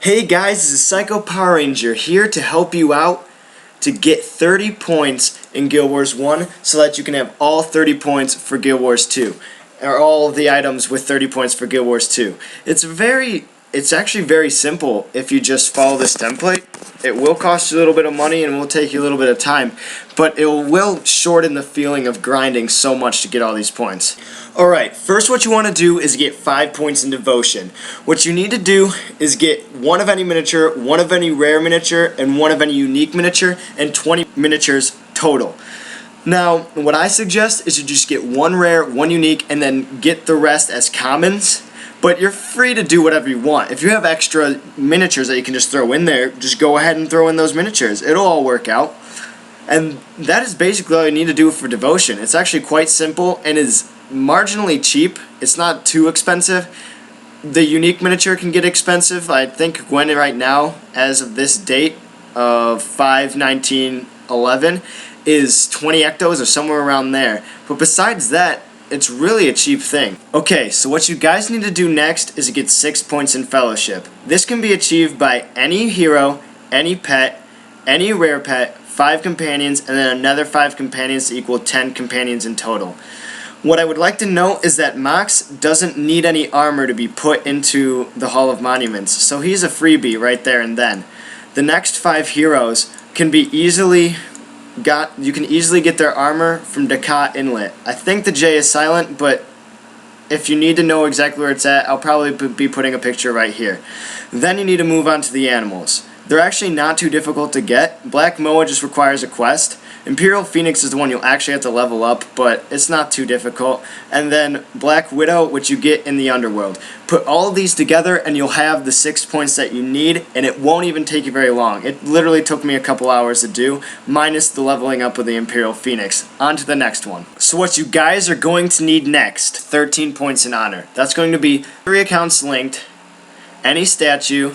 Hey guys, this is Psycho Power Ranger here to help you out to get 30 points in Guild Wars 1 so that you can have all 30 points for Guild Wars 2. Or all of the items with 30 points for Guild Wars 2. It's actually very simple if you just follow this template. It will cost you a little bit of money and will take you a little bit of time, but it will shorten the feeling of grinding so much to get all these points. Alright, first what you want to do is get 5 points in Devotion. What you need to do is get 1 of any miniature, 1 of any rare miniature, and 1 of any unique miniature, and 20 miniatures total. Now, what I suggest is you just get 1 rare, 1 unique, and then get the rest as commons. But you're free to do whatever you want. If you have extra miniatures that you can just throw in there, just go ahead and throw in those miniatures. It'll all work out. And that is basically all you need to do for Devotion. It's actually quite simple and is marginally cheap. It's not too expensive. The unique miniature can get expensive. I think Gwen right now, as of this date of 5/19/11, is 20 ectos or somewhere around there. But besides that, it's really a cheap thing. Okay, so what you guys need to do next is to get 6 points in Fellowship. This can be achieved by any hero, any pet, any rare pet, 5 companions, and then another 5 companions to equal 10 companions in total. What I would like to note is that Mox doesn't need any armor to be put into the Hall of Monuments, so he's a freebie right there and then. The next 5 heroes can be you can easily get their armor from Dakat Inlet. I think the J is silent, but if you need to know exactly where it's at, I'll probably be putting a picture right here. Then you need to move on to the animals. They're actually not too difficult to get. Black Moa just requires a quest. Imperial Phoenix is the one you'll actually have to level up, but it's not too difficult. And then Black Widow, which you get in the Underworld. Put all of these together and you'll have the 6 points that you need, and it won't even take you very long. It literally took me a couple hours to do, minus the leveling up with the Imperial Phoenix. On to the next one. So what you guys are going to need next, 13 points in Honor. That's going to be 3 accounts linked, any statue,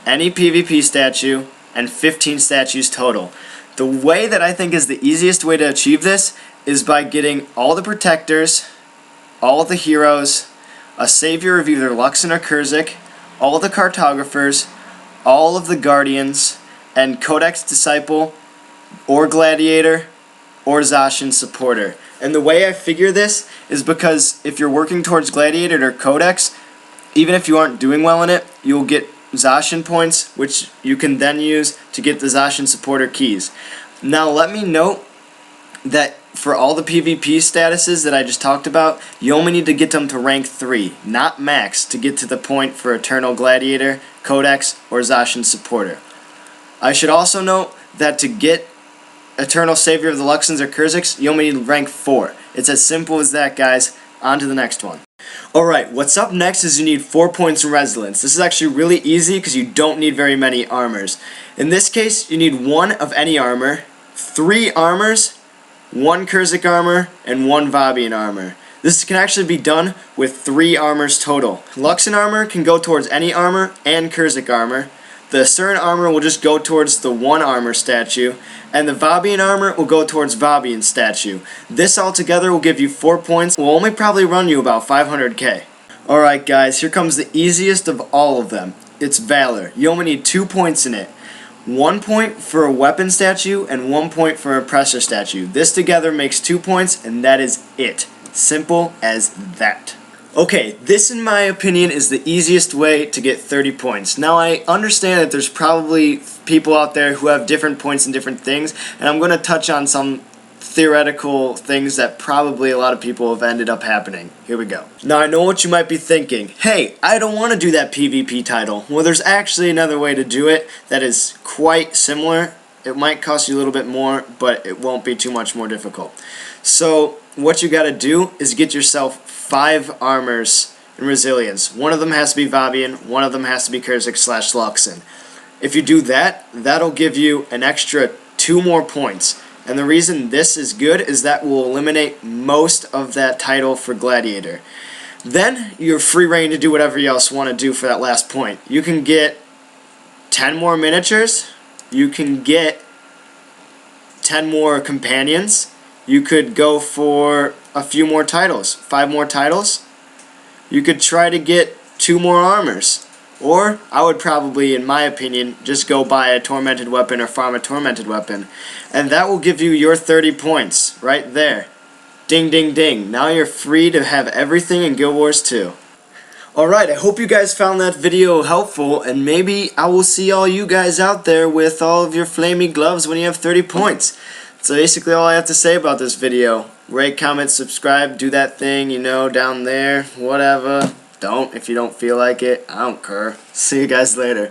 any PvP statue, and 15 statues total. The way that I think is the easiest way to achieve this is by getting all the protectors, all the heroes, a savior of either Luxon or Kurzik, all the cartographers, all of the guardians, and Codex Disciple, or Gladiator, or Zacian Supporter. And the way I figure this is because if you're working towards Gladiator or Codex, even if you aren't doing well in it, you'll get Zacian points, which you can then use to get the Zacian Supporter keys. Now let me note that for all the PvP statuses that I just talked about, you only need to get them to rank 3, not max, to get to the point for Eternal Gladiator, Codex, or Zacian Supporter. I should also note that to get Eternal Savior of the Luxons or Kurziks, you only need rank 4. It's as simple as that, guys. On to the next one. Alright, what's up next is you need 4 points in Resilience. This is actually really easy because you don't need very many armors. In this case, you need 1 of any armor, 3 armors, 1 Kurzik armor, and 1 Vabian armor. This can actually be done with 3 armors total. Luxon armor can go towards any armor and Kurzik armor. The Asuran armor will just go towards the 1 armor statue, and the Vabian armor will go towards Vabian statue. This altogether will give you 4 points. Will only probably run you about 500k. Alright guys, here comes the easiest of all of them. It's Valor. You only need 2 points in it. 1 point for a weapon statue and 1 point for a oppressor statue. This together makes 2 points, and that is it. Simple as that. Okay, this in my opinion is the easiest way to get 30 points. Now I understand that there's probably people out there who have different points in different things, and I'm going to touch on some theoretical things that probably a lot of people have ended up happening. Here we go. Now I know what you might be thinking. Hey, I don't want to do that PvP title. Well, there's actually another way to do it that is quite similar. It might cost you a little bit more, but it won't be too much more difficult. So what you got to do is get yourself 5 armors in Resilience. 1 of them has to be Vabian, 1 of them has to be Kurzik/Luxon. If you do that, that'll give you an extra 2 more points. And the reason this is good is that will eliminate most of that title for Gladiator. Then you're free reign to do whatever you else want to do for that last point. You can get 10 more miniatures. You can get 10 more companions. You could go for a few more titles, 5 more titles. You could try to get 2 more armors. Or I would probably, in my opinion, just go buy a tormented weapon or farm a tormented weapon. And that will give you your 30 points right there. Ding, ding, ding. Now you're free to have everything in Guild Wars 2. Alright, I hope you guys found that video helpful, and maybe I will see all you guys out there with all of your flamey gloves when you have 30 points. So basically all I have to say about this video. Rate, comment, subscribe, do that thing, you know, down there, whatever. Don't if you don't feel like it. I don't care. See you guys later.